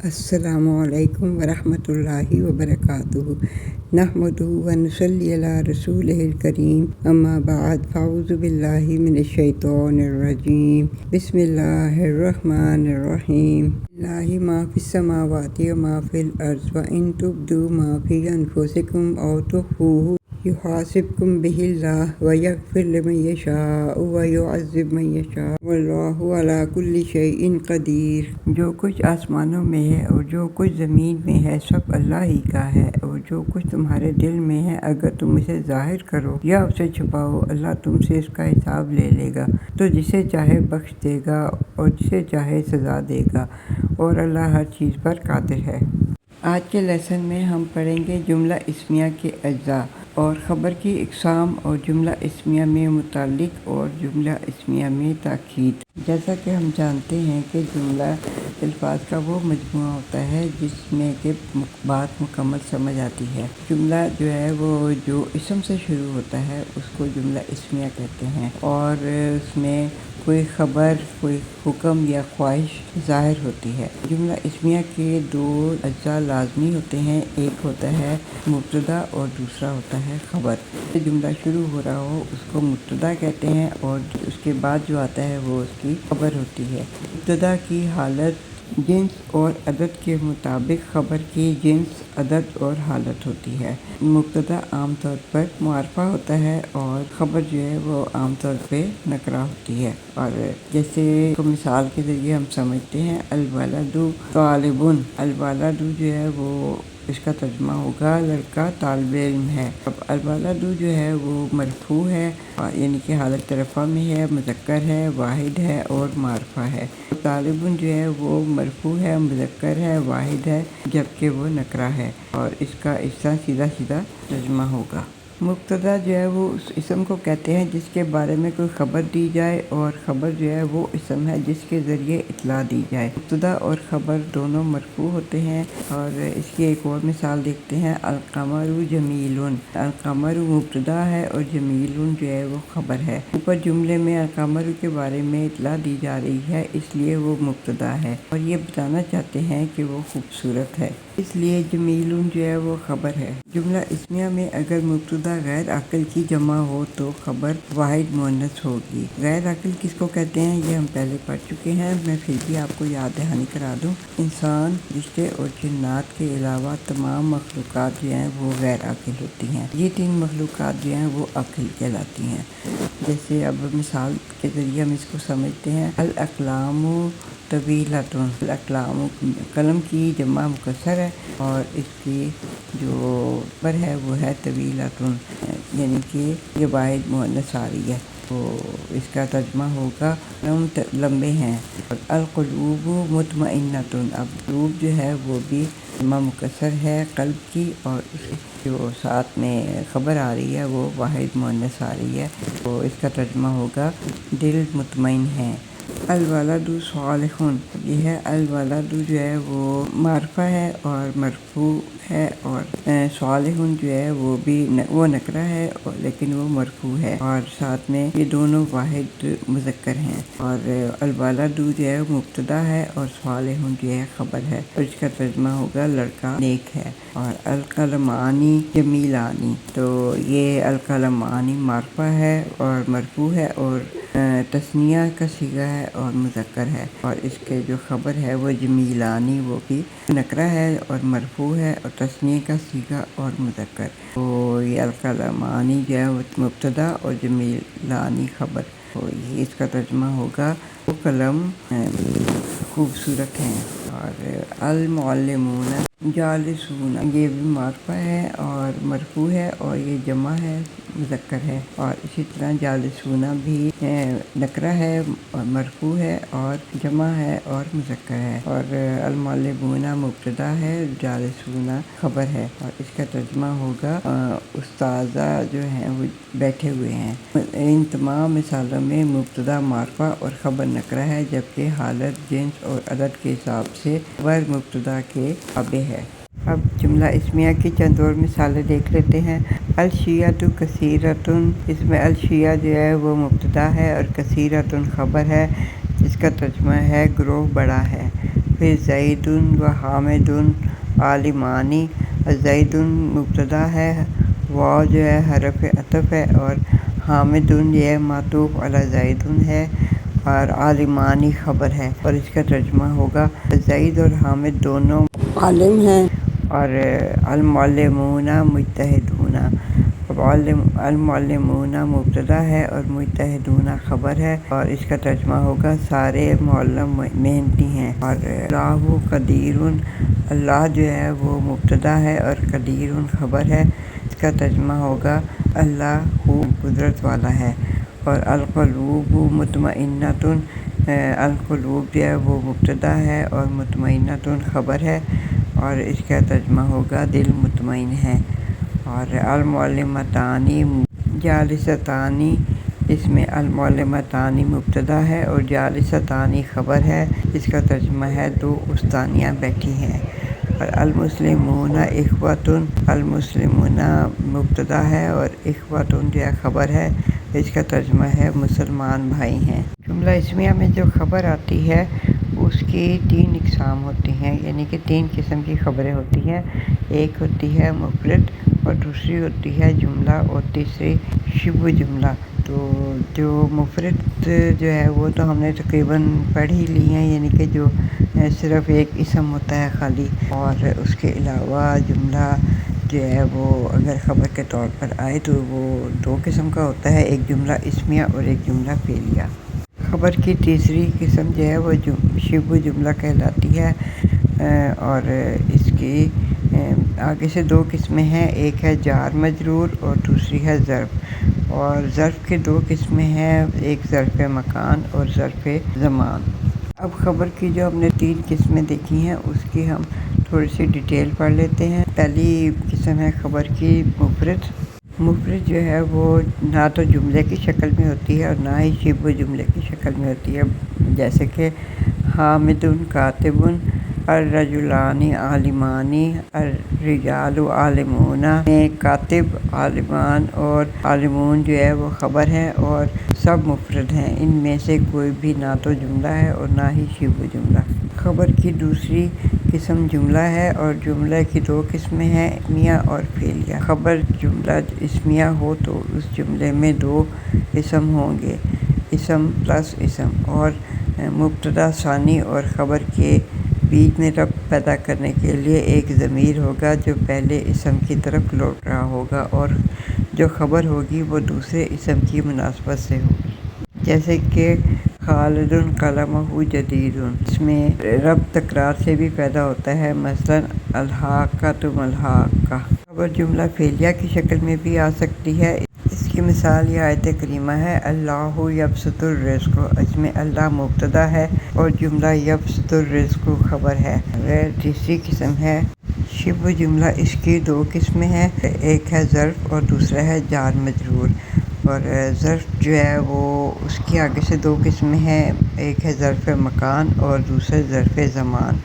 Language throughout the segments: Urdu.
السلام علیکم ورحمۃ اللہ وبرکاتہ۔ نحمدہ ونصلی علی رسولہ الکریم، اما بعد، فاعوذ باللہ من الشیطان الرجیم، بسم اللہ الرحمن الرحیم۔ للہ ما فی السماوات و ما فی الارض وان تبدوا ما فی انفسکم او تخفوہ یحاسبکم بہ اللہ ویغفر لمن یشاء ویعذب من یشاء واللہ علی کل شیء قدیر۔ جو کچھ آسمانوں میں ہے اور جو کچھ زمین میں ہے سب اللہ ہی کا ہے، اور جو کچھ تمہارے دل میں ہے اگر تم اسے ظاہر کرو یا اسے چھپاؤ، اللہ تم سے اس کا حساب لے لے گا، تو جسے چاہے بخش دے گا اور جسے چاہے سزا دے گا، اور اللہ ہر چیز پر قادر ہے۔ آج کے لیسن میں ہم پڑھیں گے جملہ اسمیہ کے اجزاء اور خبر کی اقسام، اور جملہ اسمیہ میں متعلق اور جملہ اسمیہ میں تاکید۔ جیسا کہ ہم جانتے ہیں کہ جملہ الفاظ کا وہ مجموعہ ہوتا ہے جس میں کہ بات مکمل سمجھ آتی ہے۔ جملہ جو ہے وہ جو اسم سے شروع ہوتا ہے اس کو جملہ اسمیہ کہتے ہیں، اور اس میں کوئی خبر، کوئی حکم یا خواہش ظاہر ہوتی ہے۔ جملہ اسمیہ کے دو اجزاء لازمی ہوتے ہیں، ایک ہوتا ہے مبتدا اور دوسرا ہوتا ہے خبر۔ جملہ شروع ہو رہا ہو اس کو مبتدا کہتے ہیں، اور اس کے بعد جو آتا ہے وہ اس کی خبر ہوتی ہے۔ مبتدا کی حالت جنس اور عدد کے مطابق خبر کی جنس، عدد اور حالت ہوتی ہے۔ مبتدا عام طور پر معرفہ ہوتا ہے اور خبر جو ہے وہ عام طور پہ نکرہ ہوتی ہے، اور جیسے مثال کے ذریعے ہم سمجھتے ہیں الولد طالب۔ الولد جو ہے وہ اس کا ترجمہ ہوگا لڑکا طالب علم ہے۔ اب الولد جو ہے وہ مرفوع ہے، یعنی کہ حالت رفع میں ہے، مذکر ہے، واحد ہے اور معرفہ ہے۔ طالب جو ہے وہ مرفوع ہے، مذکر ہے، واحد ہے، جبکہ وہ نکرہ ہے، اور اس کا اس طرح سیدھا سیدھا ترجمہ ہوگا۔ مبتدا جو ہے وہ اس اسم کو کہتے ہیں جس کے بارے میں کوئی خبر دی جائے، اور خبر جو ہے وہ اسم ہے جس کے ذریعے اطلاع دی جائے۔ مبتدا اور خبر دونوں مرفوع ہوتے ہیں، اور اس کی ایک اور مثال دیکھتے ہیں القمر جمیل۔ القمر مبتدا ہے اور جمیل جو ہے وہ خبر ہے۔ اوپر جملے میں القمر کے بارے میں اطلاع دی جا رہی ہے، اس لیے وہ مبتدا ہے، اور یہ بتانا چاہتے ہیں کہ وہ خوبصورت ہے، اس لیے جمیل جو ہے وہ خبر ہے۔ جملہ اسمیہ میں اگر مبتدا غیر عاقل کی جمع ہو تو خبر واحد مؤنث ہوگی۔ غیر عاقل کس کو کہتے ہیں یہ ہم پہلے پڑھ چکے ہیں، میں پھر بھی آپ کو یاد دہانی کرا دوں۔ انسان، فرشتے اور جنات کے علاوہ تمام مخلوقات جو ہیں وہ غیر عاقل ہوتی ہیں۔ یہ تین مخلوقات جو ہیں وہ عاقل کہلاتی ہیں۔ جیسے اب مثال کے ذریعے ہم اس کو سمجھتے ہیں الاقلام طویلۃ۔ الاقلام قلم کی جمع مکسر ہے، اور اس کی جو خبر ہے وہ ہے طویلۃ، یعنی کہ یہ واحد مؤنث آ رہی ہے، تو اس کا ترجمہ ہوگا قلم لمبے ہیں۔ القلوب مطمئنۃ۔ اب قلوب جو ہے وہ بھی جمع مکسر ہے قلب کی، اور اس جو ساتھ میں خبر آ رہی ہے وہ واحد مؤنث آ رہی ہے، تو اس کا ترجمہ ہوگا دل مطمئن ہے۔ الولد صالح۔ یہ ہے الولد جو ہے وہ معرفہ ہے اور مرفوع ہے، اور صالح جو ہے وہ بھی وہ نکرہ ہے لیکن وہ مرفوع ہے، اور ساتھ میں یہ دونوں واحد مذکر ہیں، اور الولد جو ہے مبتدا ہے اور صالح جو ہے خبر ہے، اور اس کا ترجمہ ہوگا لڑکا نیک ہے۔ اور القلمانی جمیلانی، تو یہ القلمانی معرفہ ہے اور مرفوع ہے، اور تثنیہ کا صیغہ ہے اور مذکر ہے، اور اس کے جو خبر ہے وہ جمیلانی، وہ بھی نکرہ ہے اور مرفوع ہے، اور تثنیہ کا صیغہ اور مذکر۔ تو یہ القلمانی جو ہے وہ مبتدا اور جمیلانی خبر، تو یہ اس کا ترجمہ ہوگا وہ قلم خوبصورت ہیں۔ اور المعلمون جالسون، یہ بھی معرفہ ہے اور مرفوع ہے، اور یہ جمع ہے، مذکر ہے، اور اسی طرح جالسون بھی نکرہ ہے اور مرفوع ہے اور جمع ہے اور مذکر ہے، اور المعلمون مبتدا ہے، جالسون خبر ہے، اور اس کا ترجمہ ہوگا استاذہ جو ہیں وہ بیٹھے ہوئے ہیں۔ ان تمام مثالوں میں مبتدا معرفہ اور خبر نکرہ ہے، جبکہ حالت جنس اور عدد کے حساب سے خبر مبتدا کے تابع ہے۔ اب جملہ اسمیہ کی چند اور مثالیں دیکھ لیتے ہیں۔ الشیعۃ کثیرۃ، اس میں الشیعہ جو ہے وہ مبتدا ہے اور کثیرۃ خبر ہے، جس کا ترجمہ ہے گروہ بڑا ہے۔ پھر زید و حامد عالمانی، زید مبتدا ہے، واو جو ہے حرف عطف ہے، اور حامد یہ معطوف علی زید ہے، اور عالمانی خبر ہے، اور اس کا ترجمہ ہوگا زید اور حامد دونوں عالم ہیں، اور المعلمون مجتہدون۔ اب المعلمون مبتدا ہے اور مجتہدون خبر ہے، اور اس کا ترجمہ ہوگا سارے معلم محنتی ہیں، اور اللہ قدیر، اللہ جو ہے وہ مبتدا ہے اور قدیر خبر ہے، اس کا ترجمہ ہوگا اللہ خوب قدرت والا ہے، اور القلوب مطمئنۃ، القلوب جو ہے وہ مبتدا ہے اور مطمئنۃ خبر ہے، اور اس کا ترجمہ ہوگا دل مطمئن ہے، اور المعلمتانی جالستانی، اس میں المعلمتانی مبتدا ہے اور جالستانی خبر ہے، اس کا ترجمہ ہے دو استانیاں بیٹھی ہیں، اور المسلمون اخوۃ، المسلمون مبتدا ہے اور اخوۃ جو ہے خبر ہے، اس کا ترجمہ ہے مسلمان بھائی ہیں۔ جملہ اسمیہ میں جو خبر آتی ہے اس کی تین اقسام ہوتی ہیں، یعنی کہ تین قسم کی خبریں ہوتی ہیں، ایک ہوتی ہے مفرد، اور دوسری ہوتی ہے جملہ، اور تیسری شبہ جملہ۔ تو جو مفرد جو ہے وہ تو ہم نے تقریباً پڑھ ہی لی ہیں، یعنی کہ جو صرف ایک اسم ہوتا ہے خالی، اور اس کے علاوہ جملہ جو ہے وہ اگر خبر کے طور پر آئے تو وہ دو قسم کا ہوتا ہے، ایک جملہ اسمیہ اور ایک جملہ فعلیہ۔ خبر کی تیسری قسم جو ہے وہ شبہ جملہ کہلاتی ہے، اور اس کی آگے سے دو قسمیں ہیں، ایک ہے جار مجرور اور دوسری ہے ظرف، اور ظرف کی دو قسمیں ہیں، ایک ظرف مکان اور ظرف زمان۔ اب خبر کی جو ہم نے تین قسمیں دیکھی ہیں اس کی ہم تھوڑی سی ڈیٹیل پڑھ لیتے ہیں۔ پہلی قسم ہے خبر کی مفرد۔ مفرد جو ہے وہ نہ تو جملے کی شکل میں ہوتی ہے اور نہ ہی شبہ جملے کی شکل میں ہوتی ہے، جیسے کہ حامد کاتب، الرجلان عالمان، الرجال عالمون، میں کاتب، عالمان اور عالمون جو ہے وہ خبر ہے اور سب مفرد ہیں، ان میں سے کوئی بھی نہ تو جملہ ہے اور نہ ہی شبہ جملہ۔ خبر کی دوسری قسم جملہ ہے، اور جملے کی دو قسمیں ہیں، اسمیہ اور فعلیہ۔ خبر جملہ اسمیہ ہو تو اس جملے میں دو اسم ہوں گے، اسم پلس اسم، اور مبتدا ثانی، اور خبر کے بیچ میں ربط پیدا کرنے کے لیے ایک ضمیر ہوگا جو پہلے اسم کی طرف لوٹ رہا ہوگا، اور جو خبر ہوگی وہ دوسرے اسم کی مناسبت سے ہوگی، جیسے کہ خالد قلمہ جدید، اس میں ربط تکرار سے بھی پیدا ہوتا ہے، مثلا الحاقۃ ملحقہ۔ خبر جملہ فعلیہ کی شکل میں بھی آ سکتی ہے، اس کی مثال یہ آیت کریمہ ہے اللہ یبسط الرزق، اس میں اللہ مبتدا ہے اور جملہ یبسط الرزق خبر ہے۔ تیسری قسم ہے شبہ جملہ، اس کی دو قسمیں ہیں، ایک ہے ظرف اور دوسرا ہے جار مجرور، اور ظرف جو ہے وہ اس کی آگے سے دو قسمیں ہیں، ایک ہے ظرف مکان اور دوسرا ظرف زمان۔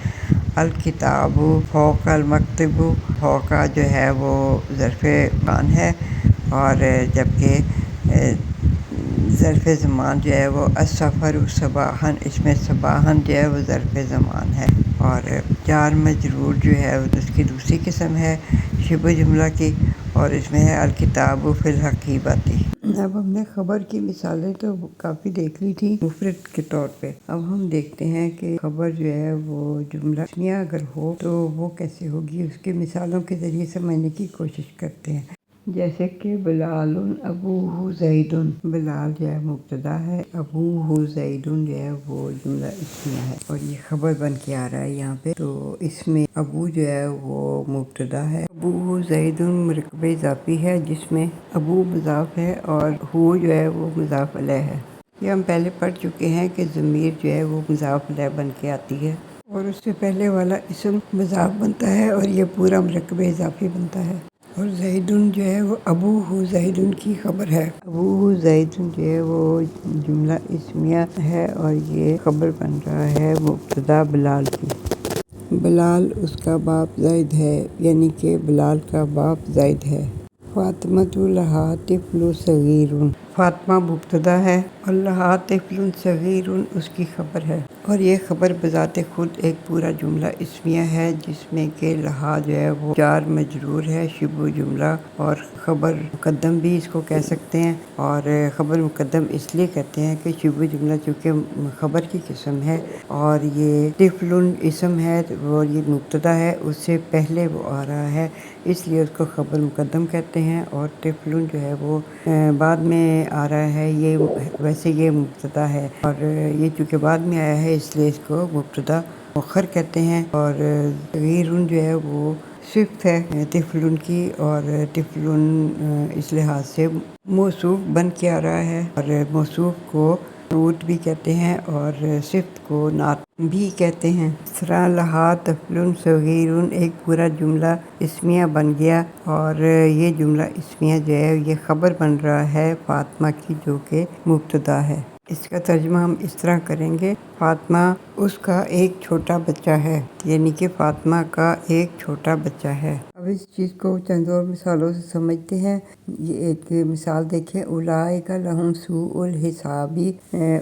الکتاب فوق المکتب، فوق جو ہے وہ ظرف مکان ہے، اور جبکہ ظرف زمان جو ہے وہ السفر صباحا، اس میں صباحا جو ہے وہ ظرف زمان ہے، اور جار مجرور جو ہے اس کی دوسری قسم ہے شبہ جملہ کی، اور اس میں ہے الکتاب فی الحقیبۃ۔ اب ہم نے خبر کی مثالیں تو کافی دیکھ لی تھی مفرد کے طور پہ، اب ہم دیکھتے ہیں کہ خبر جو ہے وہ جملہ اسمیہ اگر ہو تو وہ کیسے ہوگی، اس کے مثالوں کے ذریعے سمجھنے کی کوشش کرتے ہیں۔ جیسے کہ بلال ابوہ زید، بلال جو ہے مبتدا ہے، ابوہ زید جو ہے وہ جملہ اسمیہ ہے، اور یہ خبر بن کے آ رہا ہے یہاں پہ، تو اس میں ابو جو ہے وہ مبتدا ہے، ابوہ زید مرکب اضافی ہے جس میں ابو مضاف ہے اور ہو جو ہے وہ مضاف الیہ ہے۔ یہ ہم پہلے پڑھ چکے ہیں کہ ضمیر جو ہے وہ مضاف الیہ بن کے آتی ہے، اور اس سے پہلے والا اسم مضاف بنتا ہے اور یہ پورا مرکب اضافی بنتا ہے، اور زیدن جو ہے وہ ابوہ زیدن کی خبر ہے، ابوہ زیدن جو ہے وہ جملہ اسمیہ ہے اور یہ خبر بن رہا ہے مبتدا بلال کی۔ بلال اس کا باپ زید ہے، یعنی کہ بلال کا باپ زید ہے۔ فاطمۃ لہا طفل صغیر، فاطمہ مبتدا ہے اور لہا طفل صغیر اس کی خبر ہے، اور یہ خبر بذات خود ایک پورا جملہ اسمیہ ہے جس میں کہ لہا جو ہے وہ جار مجرور ہے، شبہ جملہ اور خبر مقدم بھی اس کو کہہ سکتے ہیں۔ اور خبر مقدم اس لیے کہتے ہیں کہ شبہ جملہ چونکہ خبر کی قسم ہے اور یہ طفل اسم ہے اور یہ مبتدا ہے، اس سے پہلے وہ آ رہا ہے، اس لیے اس کو خبر مقدم کہتے ہیں، اور طفل جو ہے وہ بعد میں آ رہا ہے، یہ ویسے یہ مبتدا ہے اور یہ چونکہ بعد میں آیا ہے اس لیے اس کو مبتدا مؤخر کہتے ہیں۔ اور صغیر جو ہے وہ صفت ہے طفل کی، اور طفل اس لحاظ سے موصوف بن کے آ رہا ہے، اور موصوف کو نعت بھی کہتے ہیں اور صفت کو نعت بھی کہتے ہیں۔ اس طرح لہا طفل صغیر ایک پورا جملہ اسمیہ بن گیا، اور یہ جملہ اسمیہ جو ہے یہ خبر بن رہا ہے فاطمہ کی جو کہ مبتدا ہے۔ اس کا ترجمہ ہم اس طرح کریں گے، فاطمہ اس کا ایک چھوٹا بچہ ہے، یعنی کہ فاطمہ کا ایک چھوٹا بچہ ہے۔ اب اس چیز کو چند اور مثالوں سے سمجھتے ہیں۔ یہ ایک مثال دیکھیں، اولئک لہم سوء الحساب،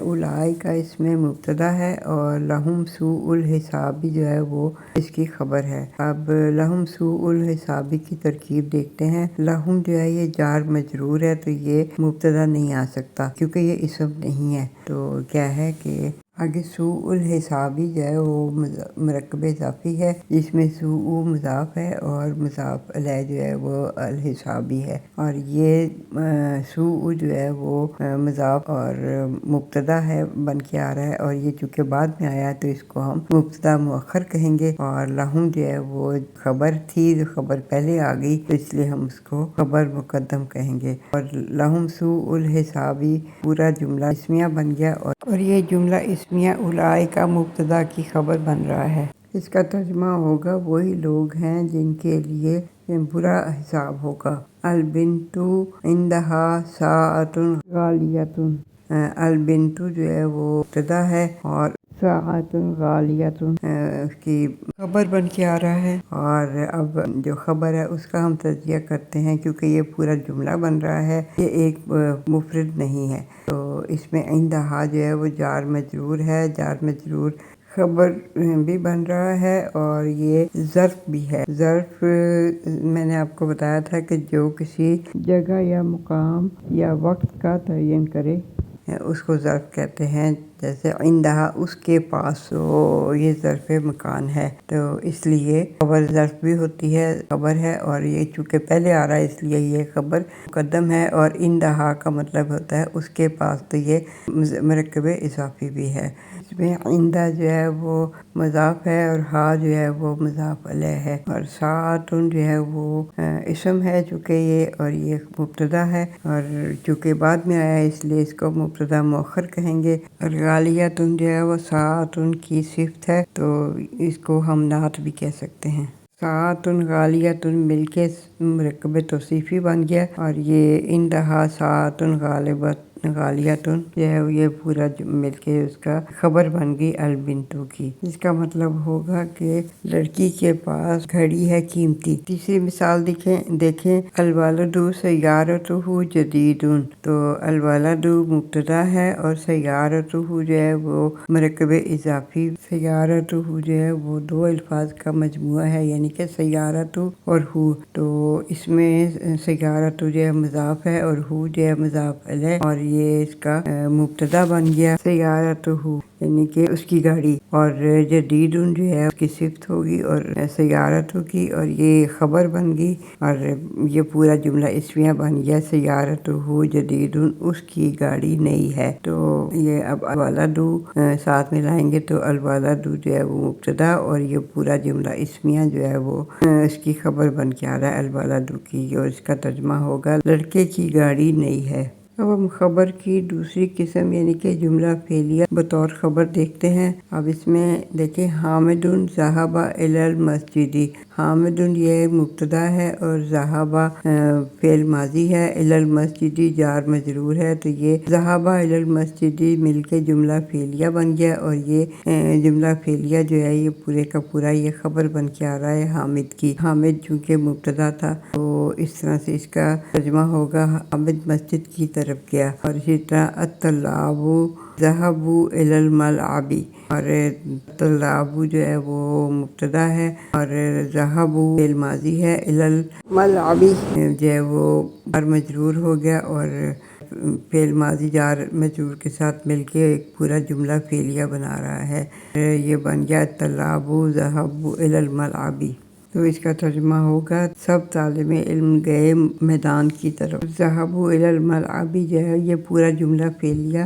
اولئک اس میں مبتدا ہے اور لہم سوء الحساب جو ہے وہ اس کی خبر ہے۔ اب لہم سوء الحساب کی ترکیب دیکھتے ہیں۔ لہم جو ہے یہ جار مجرور ہے تو یہ مبتدا نہیں آ سکتا کیونکہ یہ اسم نہیں ہے، تو کیا ہے کہ آگے سوء الحسابی جو ہے وہ مرکب اضافی ہے جس میں سوء مضاف ہے اور مضاف الیہ جو ہے وہ الحسابی ہے، اور یہ سوء جو ہے وہ مضاف اور مبتدا ہے بن کے آ رہا ہے، اور یہ چونکہ بعد میں آیا ہے تو اس کو ہم مبتدا مؤخر کہیں گے، اور لہم جو ہے وہ خبر تھی، جو خبر پہلے آ گئی تو اس لیے ہم اس کو خبر مقدم کہیں گے، اور لہم سوء الحسابی پورا جملہ اسمیہ بن گیا، اور یہ جملہ اسمیہ اولئک مبتدا کی خبر بن رہا ہے۔ اس کا ترجمہ ہوگا وہی لوگ ہیں جن کے لیے برا حساب ہوگا۔ البنت عندہا ساعۃ غالیۃ، البنت جو ہے وہ مبتدا ہے اور ساعۃ غالیۃ اس کی خبر بن کے آ رہا ہے، اور اب جو خبر ہے اس کا ہم تجزیہ کرتے ہیں کیونکہ یہ پورا جملہ بن رہا ہے، یہ ایک مفرد نہیں ہے، تو اس میں عندہا جو ہے وہ جار مجرور ہے، جار مجرور خبر بھی بن رہا ہے اور یہ ظرف بھی ہے۔ ظرف میں نے آپ کو بتایا تھا کہ جو کسی جگہ یا مقام یا وقت کا تعین کرے اس کو ظرف کہتے ہیں، جیسے عندہا اس کے پاس، تو یہ ظرف مکان ہے، تو اس لیے خبر ظرف بھی ہوتی ہے، خبر ہے، اور یہ چونکہ پہلے آ رہا ہے اس لیے یہ خبر مقدم ہے، اور عندہا کا مطلب ہوتا ہے اس کے پاس، تو یہ مرکب اضافی بھی ہے۔ اس میں عندہ جو ہے وہ مضاف ہے اور ہا جو ہے وہ مضاف الیہ ہے، اور ساعۃ جو ہے وہ اسم ہے چونکہ یہ، اور یہ مبتدا ہے، اور چونکہ بعد میں آیا ہے اس لیے اس کو مبتدا مؤخر کہیں گے، اور غالیۃ جو ہے وہ ساعۃ کی صفت ہے تو اس کو ہم نعت بھی کہہ سکتے ہیں۔ ساعۃ غالیۃ مل کے مرکب توصیفی بن گیا، اور یہ عندہا ساعۃ غالیۃ جو ہے یہ پورا مل کے اس کا خبر بن گئی البنتو کی، جس کا مطلب ہوگا کہ لڑکی کے پاس گھڑی ہے قیمتی۔ تیسری مثال دیکھیں الولد سیارتہ جدید، تو الولد مبتدا ہے اور سیارتہ جو ہے وہ مرکب اضافی، سیارتہ جو ہے وہ دو الفاظ کا مجموعہ ہے، یعنی کہ سیارتہ اور ہو، تو اس میں سیارتہ جو ہے مضاف ہے اور ہو جو ہے مضاف الیہ، اور یہ اس کا مبتدا بن گیا سیارتہ، یعنی کہ اس کی گاڑی، اور جدید جو ہے اس کی صفت ہوگی اور سیارتہ کی، اور یہ خبر بن گئی، اور یہ پورا جملہ اسمیہ بن گیا سیارتہ جدید، اس کی گاڑی نئی ہے، تو یہ اب الولد ساتھ میں لائیں گے تو الولد جو ہے وہ مبتدا، اور یہ پورا جملہ اسمیہ جو ہے وہ اس کی خبر بن کے آ رہا ہے الولد کی، اور اس کا ترجمہ ہوگا لڑکے کی گاڑی نئی ہے۔ اب ہم خبر کی دوسری قسم یعنی کہ جملہ فعلیہ بطور خبر دیکھتے ہیں۔ اب اس میں دیکھیں حامد ذهب الی المسجد، حامد یہ مبتدا ہے اور ذهب فعل ماضی ہے، الی المسجد جار مجرور ہے، تو یہ ذهب الی المسجد مل کے جملہ فعلیہ بن گیا، اور یہ جملہ فعلیہ جو ہے یہ پورے کا پورا یہ خبر بن کے آ رہا ہے حامد کی، حامد چونکہ مبتدا تھا تو اس طرح سے اس کا ترجمہ ہوگا حامد مسجد کی طرف طرف گیا۔ اور اسی طرح الطلاب ذهبوا الی الملعب، اور طلاب جو ہے وہ مبتدا ہے اور ذهبوا فعل ماضی ہے، الی الملعب جو ہے وہ جار مجرور ہو گیا، اور فعل ماضی جار مجرور کے ساتھ مل کے ایک پورا جملہ فعلیہ بنا رہا ہے۔ یہ بن گیا الطلاب ذهبوا الی الملعب۔ تو اس کا ترجمہ ہوگا سب طالب علم گئے میدان کی طرف۔ ذهبوا الی الملعب جو ہے یہ پورا جملہ فعلیہ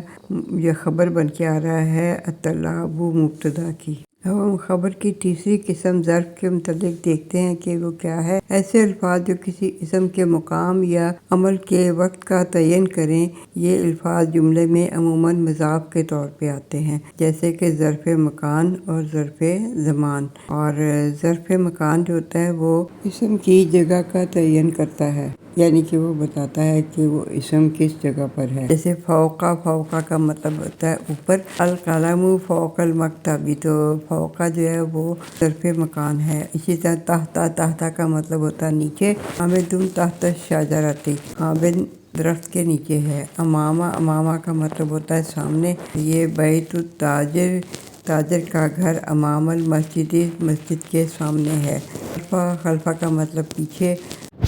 یہ خبر بن کے آ رہا ہے الطلاب مبتدا کی۔ اب ہم خبر کی تیسری قسم ظرف کے متعلق دیکھتے ہیں کہ وہ کیا ہے۔ ایسے الفاظ جو کسی اسم کے مقام یا عمل کے وقت کا تعین کریں، یہ الفاظ جملے میں عموماً مضاف کے طور پہ آتے ہیں، جیسے کہ ظرف مکان اور ظرف زمان۔ اور ظرف مکان جو ہوتا ہے وہ اسم کی جگہ کا تعین کرتا ہے، یعنی کہ وہ بتاتا ہے کہ وہ اسم کس جگہ پر ہے۔ جیسے فوقہ، فوقہ کا مطلب ہوتا ہے اوپر، القلم فوق المکتب، تو فوقہ جو ہے وہ ظرف مکان ہے۔ اسی طرح تحت، تحت کا مطلب ہوتا ہے نیچے، حامد تحت الشجرۃ، حامد درخت کے نیچے ہے۔ امامہ، امامہ کا مطلب ہوتا ہے سامنے، یہ بیت التاجر، تاجر کا گھر، امام المسجد، مسجد کے سامنے ہے۔ خلفہ، خلفہ کا مطلب پیچھے،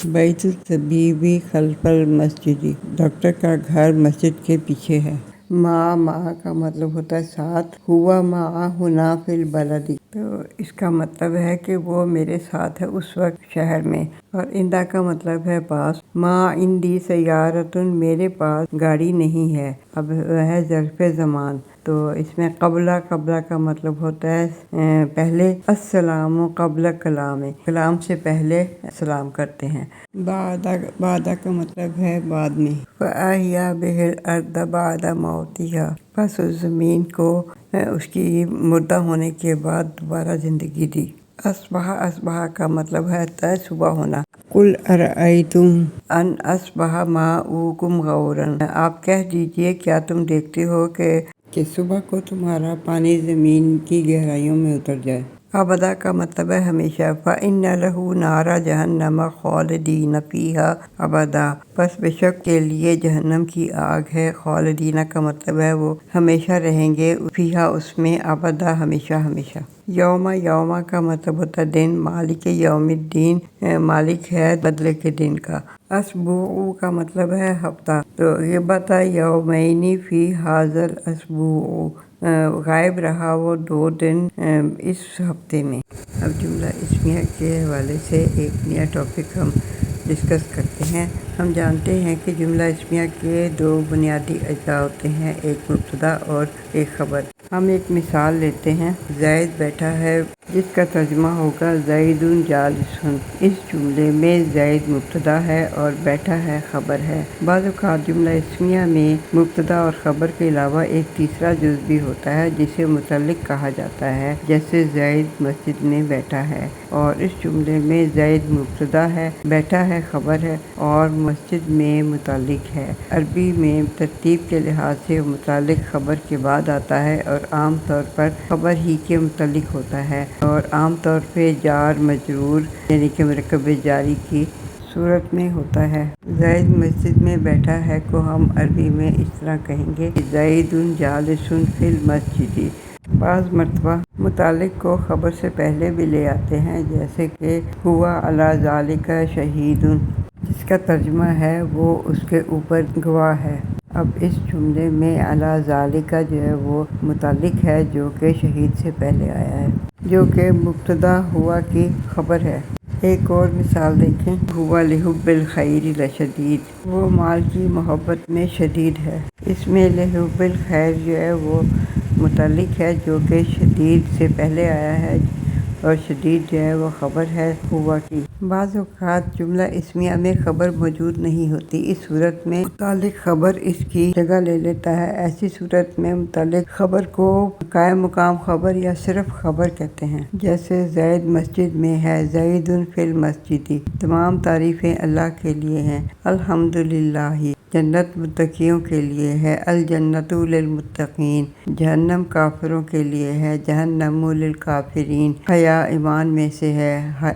بیت الطبیب خلف المسجد، ڈاکٹر کا گھر مسجد کے پیچھے ہے۔ مع کا مطلب ہوتا ہے ساتھ، ہوا مع ہنا فی البلد، تو اس کا مطلب ہے کہ وہ میرے ساتھ ہے اس وقت شہر میں۔ اور اندہ کا مطلب ہے پاس، ما عندی سیارۃ، میرے پاس گاڑی نہیں ہے۔ اب ہے ظرف زمان، تو اس میں قبلہ، قبلہ کا مطلب ہوتا ہے پہلے، السلام قبل کلام، کلام سے پہلے سلام کرتے ہیں۔ بعد، بعد کا مطلب ہے بعد میں۔ فَأَحْيَا بِهِ الْأَرْضَ بَعْدَ مَوْتِهَا، پس اس زمین کو اس کی مردہ ہونے کے بعد دوبارہ زندگی دی۔ اصبح، اصبح کا مطلب ہے صبح ہونا۔ قُلْ أَرَأَيْتُمْ أَنْ أَصْبَحَ مَاؤُكُمْ غَوْرًا، آپ کہہ دیجئے کیا تم دیکھتے ہو کہ صبح کو تمہارا پانی زمین کی گہرائیوں میں اتر جائے۔ ابدا کا مطلب ہے ہمیشہ۔ فَإِنَّ لَهُ نَارَ جَهَنَّمَ خَالِدِينَ فِيهَا أَبَدًا، پس بے شک کے لیے جہنم کی آگ ہے۔ خالدین کا مطلب ہے وہ ہمیشہ رہیں گے، فیہا اس میں، ابدا ہمیشہ ہمیشہ۔ یوم، یوم کا مطلب ہوتا ہے دن، مالک یوم الدین، مالک ہے بدلے کے دن کا۔ اسبوع کا مطلب ہے ہفتہ، تو غیبت یومین فی ھذا الاسبوع، غائب رہا وہ 2 دن اس ہفتے میں۔ اب جملہ اسمیہ کے حوالے سے ایک نیا ٹاپک ہم ڈسکس کرتے ہیں۔ ہم جانتے ہیں کہ جملہ اسمیہ کے 2 بنیادی اجزاء ہوتے ہیں، ایک مبتدا اور ایک خبر۔ ہم ایک مثال لیتے ہیں، زید بیٹھا ہے، جس کا ترجمہ ہوگا زید جالس۔ اس جملے میں زید مبتدا ہے اور بیٹھا ہے خبر ہے۔ بعض اوقات جملہ اسمیہ میں مبتدا اور خبر کے علاوہ ایک تیسرا جز بھی ہوتا ہے جسے متعلق کہا جاتا ہے، جیسے زید مسجد میں بیٹھا ہے، اور اس جملے میں زید مبتدا ہے، بیٹھا ہے خبر ہے، اور مسجد میں متعلق ہے۔ عربی میں ترتیب کے لحاظ سے متعلق خبر کے بعد آتا ہے اور عام طور پر خبر ہی کے متعلق ہوتا ہے، اور عام طور پہ جار مجرور یعنی کہ مرکب جاری کی صورت میں ہوتا ہے۔ زید مسجد میں بیٹھا ہے کو ہم عربی میں اس طرح کہیں گے، زید جالس فی المسجد۔ بعض مرتبہ متعلق کو خبر سے پہلے بھی لے آتے ہیں، جیسے کہ ہوا علی ذالک شہید، جس کا ترجمہ ہے وہ اس کے اوپر گواہ ہے۔ اب اس جملے میں علی ذالک جو ہے وہ متعلق ہے جو کہ شہید سے پہلے آیا ہے، جو کہ مبتدا ہوا کی خبر ہے۔ ایک اور مثال دیکھیں، ہوا لحب الخیر لشدید، وہ مال کی محبت میں شدید ہے۔ اس میں لحب الخیر جو ہے وہ متعلق ہے جو کہ شدید سے پہلے آیا ہے، اور شدید جو ہے وہ خبر ہے ہوا کی۔ بعض اوقات جملہ اسمیہ میں خبر موجود نہیں ہوتی، اس صورت میں متعلق خبر اس کی جگہ لے لیتا ہے۔ ایسی صورت میں متعلق خبر کو قائم مقام خبر یا صرف خبر کہتے ہیں، جیسے زید مسجد میں ہے، زید فی المسجد۔ تمام تعریفیں اللہ کے لیے ہیں، الحمدللہ۔ جنت متقیوں کے لیے ہے، الجنت للمتقین۔ جہنم کافروں کے لیے ہے، جہنم للکافرین۔ حیا ایمان میں سے ہے،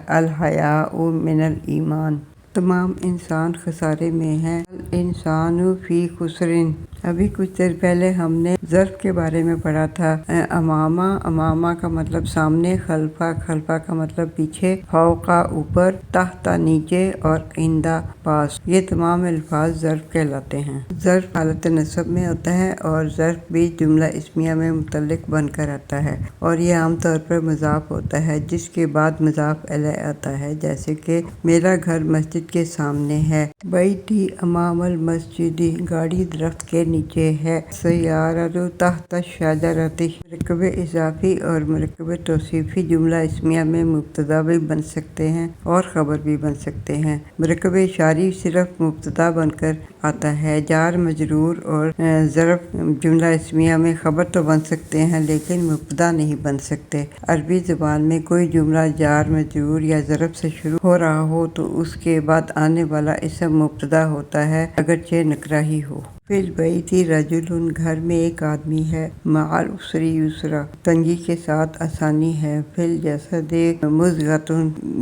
الحیاء من الایمان۔ تمام انسان خسارے میں ہیں، الانسان فی خسرن۔ ابھی کچھ دیر پہلے ہم نے ظرف کے بارے میں پڑھا تھا، امامہ کا مطلب سامنے، خلفہ کا مطلب پیچھے، فوقا اوپر، تحت نیچے، اور عندہ پاس۔ یہ تمام الفاظ ظرف کہلاتے ہیں۔ ظرف حالت نصب میں ہوتا ہے اور ظرف بھی جملہ اسمیہ میں متعلق بن کر آتا ہے، اور یہ عام طور پر مضاف ہوتا ہے جس کے بعد مضاف الیہ آتا ہے، جیسے کہ میرا گھر مسجد کے سامنے ہے، بیتی امام المسجد، گاڑی درخت کے نیچے ہے، سیارۃ تحت الشجرۃ۔ مرکب اضافی اور مرکب توصیفی جملہ اسمیہ میں مبتدا بھی بن سکتے ہیں اور خبر بھی بن سکتے ہیں۔ مرکب اشاری صرف مبتدا بن کر آتا ہے۔ جار مجرور اور ظرف جملہ اسمیہ میں خبر تو بن سکتے ہیں لیکن مبتدا نہیں بن سکتے۔ عربی زبان میں کوئی جملہ جار مجرور یا ظرف سے شروع ہو رہا ہو تو اس کے بعد آنے والا اسم مبتدا ہوتا ہے، اگرچہ نکرہ ہی ہو۔ فی البیت رجل، گھر میں ایک آدمی ہے، مع العسر یسرا، تنگی کے ساتھ آسانی ہے، فی الجسد مضغۃ،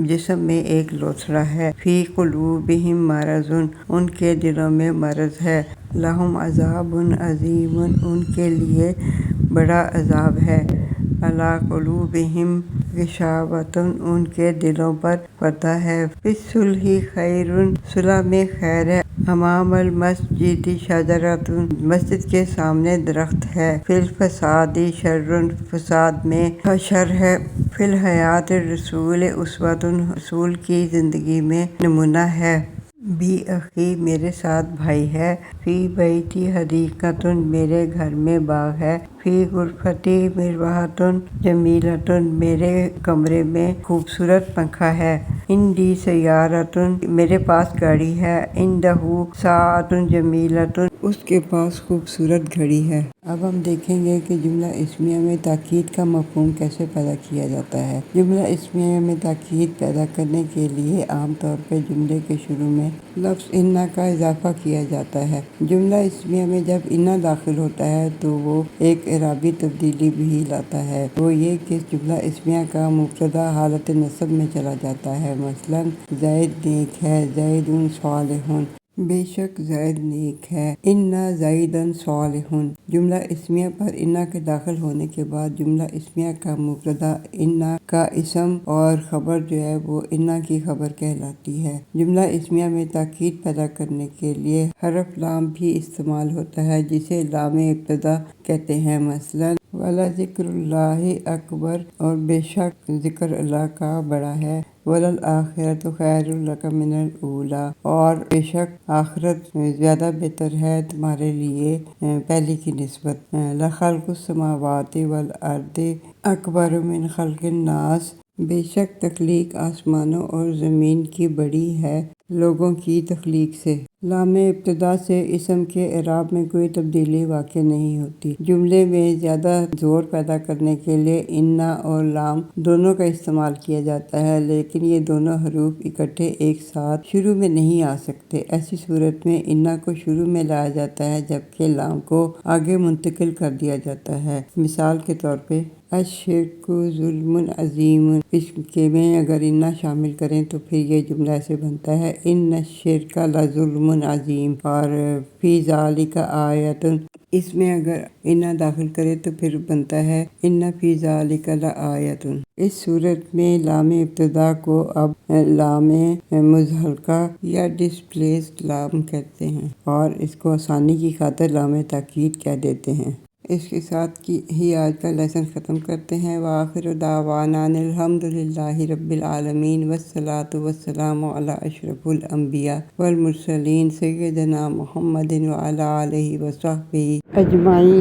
جسم میں ایک لوتھڑا ہے، فی قلوبہم مرض، ان کے دلوں میں مرض ہے، لہم عذاب عظیم، ان کے لیے بڑا عذاب ہے، علی قلوبہم غشاوۃ، ان کے دلوں پر پردہ ہے، فی الصلح خیر، صلح میں خیر ہے، امام المسجد شجرۃ، مسجد کے سامنے درخت ہے، فی الفساد شر، فساد میں شر ہے، فی الحیاۃ الرسول اسوۃ، رسول کی زندگی میں نمونہ ہے، بی اخی، میرے ساتھ بھائی ہے، فی بیتی حدیقۃ، میرے گھر میں باغ ہے، فی غرفتی مروحۃ جمیلۃ، میرے کمرے میں خوبصورت پنکھا ہے، عندی سیارۃ، میرے پاس گاڑی ہے، عندہ ساعۃ جمیلۃ، اس کے پاس خوبصورت گھڑی ہے۔ اب ہم دیکھیں گے کہ جملہ اسمیہ میں تاکید کا مفہوم کیسے پیدا کیا جاتا ہے۔ جملہ اسمیہ میں تاکید پیدا کرنے کے لیے عام طور پہ جملے کے شروع میں لفظ ان کا اضافہ کیا جاتا ہے۔ جملہ اسمیہ میں جب ان داخل ہوتا ہے تو وہ ایک اعرابی تبدیلی بھی لاتا ہے، وہ یہ کہ جملہ اسمیہ کا مبتدا حالت نصب میں چلا جاتا ہے۔ مثلاً زید نیک ہے، زید صالح، بے شک زید نیک ہے، ان زیدا صالح۔ جملہ اسمیہ پر ان کے داخل ہونے کے بعد جملہ اسمیہ کا مبتدا ان کا اسم اور خبر جو ہے وہ ان کی خبر کہلاتی ہے۔ جملہ اسمیہ میں تاکید پیدا کرنے کے لیے حرف لام بھی استعمال ہوتا ہے جسے لام ابتدا کہتے ہیں۔ مثلاً وَلَذِکْرُ اللہِ اکبر، اور بے شک ذکر اللہ کا بڑا ہے، وَلَلْآخِرَةُ خَیْرٌ لَکَ مِنَ الْأُولَىٰ، اور بے شک آخرت زیادہ بہتر ہے تمہارے لیے پہلی کی نسبت، لَخَلْقُ السَّمَاوَاتِ وَالْأَرْضِ أَکْبَرُ مِنْ خَلْقِ النَّاسِ، بے شک تخلیق آسمانوں اور زمین کی بڑی ہے لوگوں کی تخلیق سے۔ لام ابتدا سے اسم کے اعراب میں کوئی تبدیلی واقع نہیں ہوتی۔ جملے میں زیادہ زور پیدا کرنے کے لیے ان اور لام دونوں کا استعمال کیا جاتا ہے، لیکن یہ دونوں حروف اکٹھے ایک ساتھ شروع میں نہیں آ سکتے۔ ایسی صورت میں ان کو شروع میں لایا جاتا ہے جبکہ لام کو آگے منتقل کر دیا جاتا ہے۔ مثال کے طور پہ الشرک ظلم عظیم، اس کے میں اگر ان شامل کریں تو پھر یہ جملہ ایسے بنتا ہے ان الشرک لظلم عظیم، اور فی ذالک آیۃ، اس میں اگر ان داخل کرے تو پھر بنتا ہے ان فی ذالک لآیۃ۔ اس صورت میں لام ابتدا کو اب لام مزحلقہ یا ڈسپلیسڈ لام کہتے ہیں اور اس کو آسانی کی خاطر لام تاکید کہہ دیتے ہیں۔ اس کے ساتھ ہی آج کا لیسن ختم کرتے ہیں۔ وآخر دعوانا ان الحمد للہ رب العالمین، والصلاۃ والسلام علی اشرف الانبیاء والمرسلین سیدنا محمد وعلی آلہ وصحبہ اجمعین۔